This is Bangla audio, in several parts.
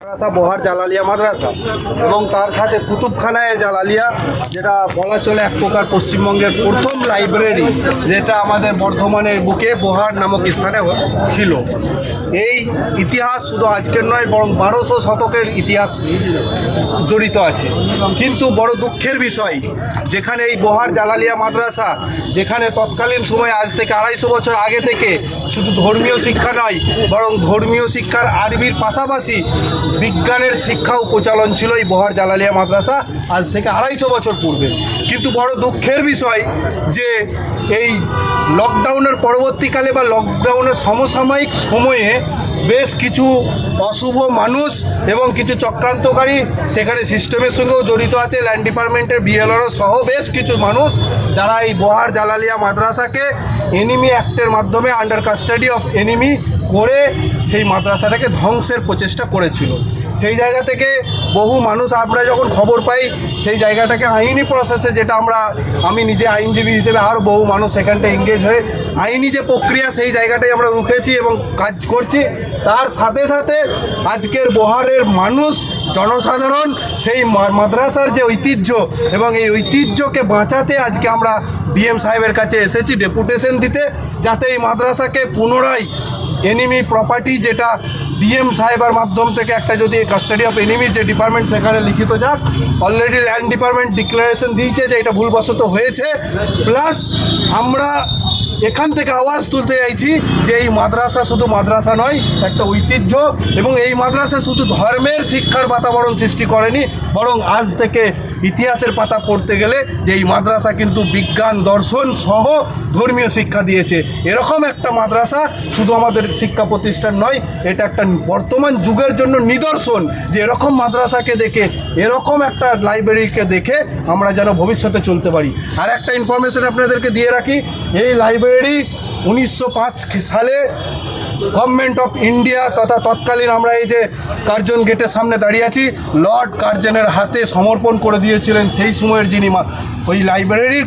মাদ্রাসা বহার জালালিয়া মাদ্রাসা এবং তার সাথে কুতুবখানায় জালালিয়া, যেটা বলা চলে এক প্রকার পশ্চিমবঙ্গের প্রথম লাইব্রেরি, যেটা আমাদের বর্ধমানের বুকে বহার নামক স্থানে ছিল। এই ইতিহাস শুধু আজকের নয়, বরং 1200 শতকের ইতিহাস জড়িত আছে। কিন্তু বড় দুঃখের বিষয়, যেখানে এই বহার জালালিয়া মাদ্রাসা, যেখানে তৎকালীন সময়ে আজ থেকে 250 বছর আগে থেকে শুধু ধর্মীয় শিক্ষা নয়, বরং ধর্মীয় শিক্ষার আরবির পাশাপাশি বিজ্ঞানের শিক্ষাও প্রচলন ছিল এই বহার জালালিয়া মাদ্রাসা আজ থেকে 250 বছর পূর্বে। কিন্তু বড় দুঃখের বিষয় যে এই লকডাউনের পরবর্তীকালে বা লকডাউনের সমসাময়িক সময়ে বেশ কিছু অশুভ মানুষ এবং কিছু চক্রান্তকারী সেখানে সিস্টেমের সঙ্গেও জড়িত আছে, ল্যান্ড ডিপার্টমেন্টের বিএলআরও সহ বেশ কিছু মানুষ, যারা এই বহার জালালিয়া মাদ্রাসাকে এনিমি অ্যাক্টের মাধ্যমে আন্ডার কাস্টাডি অফ এনিমি করে সেই মাদ্রাসাটাকে ধ্বংসের প্রচেষ্টা করেছিল। সেই জায়গা থেকে বহু মানুষ, আমরা যখন খবর পাই সেই জায়গাটাকে আইনি প্রসেসে, যেটা আমি নিজে আইনজীবী হিসেবে আরও বহু মানুষ সেখানটা এঙ্গেজ হয়ে আইনি যে প্রক্রিয়া সেই জায়গাটাই আমরা রুখেছি এবং কাজ করছি। তার সাথে সাথে আজকের বহারের মানুষ, জনসাধারণ সেই মাদ্রাসার যে ঐতিহ্য এবং এই ঐতিহ্যকে বাঁচাতে আজকে আমরা ডিএম সাহেবের কাছে এসেছি ডেপুটেশন দিতে, যাতে এই মাদ্রাসাকে পুনরায় এনিমি প্রপার্টি, যেটা ডিএম সাহেবের মাধ্যম থেকে একটা যদি কাস্টাডি অফ এনিমি যে ডিপার্টমেন্ট সেখানে লিখিত যাক। অলরেডি ল্যান্ড ডিপার্টমেন্ট ডিক্লারেশন দিয়েছে যে এটা ভুলবশত হয়েছে। প্লাস আমরা এখান থেকে আওয়াজ তুলতে চাইছি যে এই মাদ্রাসা শুধু মাদ্রাসা নয়, একটা ঐতিহ্য, এবং এই মাদ্রাসা শুধু ধর্মের শিক্ষার বাতাবরণ সৃষ্টি করেনি, বরং আজ থেকে ইতিহাসের পাতা পড়তে গেলে যে এই মাদ্রাসা কিন্তু বিজ্ঞান, দর্শন সহ ধর্মীয় শিক্ষা দিয়েছে। এরকম একটা মাদ্রাসা শুধু আমাদের শিক্ষা প্রতিষ্ঠান নয়, এটা একটা বর্তমান যুগের জন্য নিদর্শন যে এরকম মাদ্রাসাকে দেখে, এরকম একটা লাইব্রেরিকে দেখে আমরা যেন ভবিষ্যতে চলতে পারি। আর একটা ইনফরমেশন আপনাদেরকে দিয়ে রাখি, এই লাইব্রেরি 1905 সালে গভর্নমেন্ট অফ ইন্ডিয়া তথা তৎকালীন, আমরা এই যে কার্জন গেটের সামনে দাঁড়িয়ে আছি, লর্ড কার্জনের হাতে সমর্পণ করে দিয়েছিলেন সেই সময়ের যিনি ওই লাইব্রেরির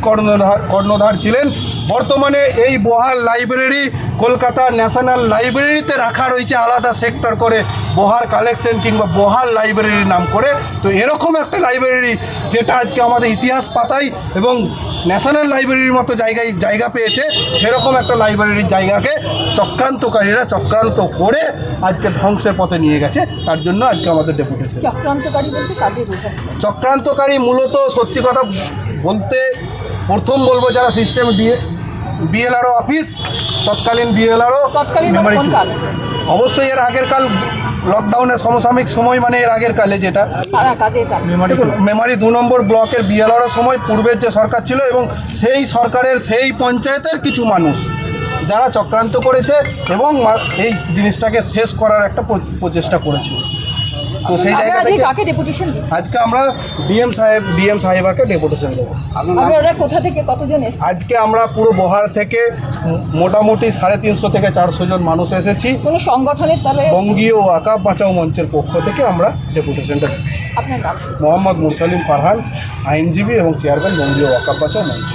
কর্ণধার ছিলেন। বর্তমানে এই বহার লাইব্রেরি কলকাতা ন্যাশনাল লাইব্রেরিতে রাখা রয়েছে আলাদা সেক্টর করে, বহার কালেকশন কিংবা বহার লাইব্রেরির নাম করে। তো এরকম একটা লাইব্রেরি, যেটা আজকে আমাদের ইতিহাস পাতায় এবং ন্যাশনাল লাইব্রেরির মতো জায়গা পেয়েছে, সেরকম একটা লাইব্রেরির জায়গাকে চক্রান্তকারীরা চক্রান্ত করে আজকে ধ্বংসের পথে নিয়ে গেছে। তার জন্য আজকে আমাদের ডেপুটেশন। চক্রান্তকারী মূলত সত্যি কথা বলতে প্রথম বলবো যারা সিস্টেম বিএলআরও অফিস, তৎকালীন বিএলআরও, অবশ্যই এর আগের কাল লকডাউনের সমসাময়িক সময়, মানে এর আগের কালে যেটা মেমারি 2 নম্বর ব্লকের বিএলআরও সময় পূর্বের যে সরকার ছিল, এবং সেই সরকারের সেই পঞ্চায়েতের কিছু মানুষ যারা চক্রান্ত করেছে এবং এই জিনিসটাকে শেষ করার একটা প্রচেষ্টা করেছিল। তো সেই জায়গা থেকে আজকে আমরা ডিএম সাহেবাকে ডেপুটেশন দেবো। কোথা থেকে কতজন এসেছে? আজকে আমরা পুরো বহার থেকে মোটামুটি 350 থেকে 400 জন মানুষ এসেছি। কোনো সংগঠনের তলে? বঙ্গীয় ওয়াকাফ বাঁচাও মঞ্চের পক্ষ থেকে আমরা ডেপুটেশনটা দিচ্ছি। আপনার নাম? মোহাম্মদ মুরসালিম ফারহান, আইনজীবী এবং চেয়ারম্যান বঙ্গীয় ওয়াকাফ বাঁচাও মঞ্চ।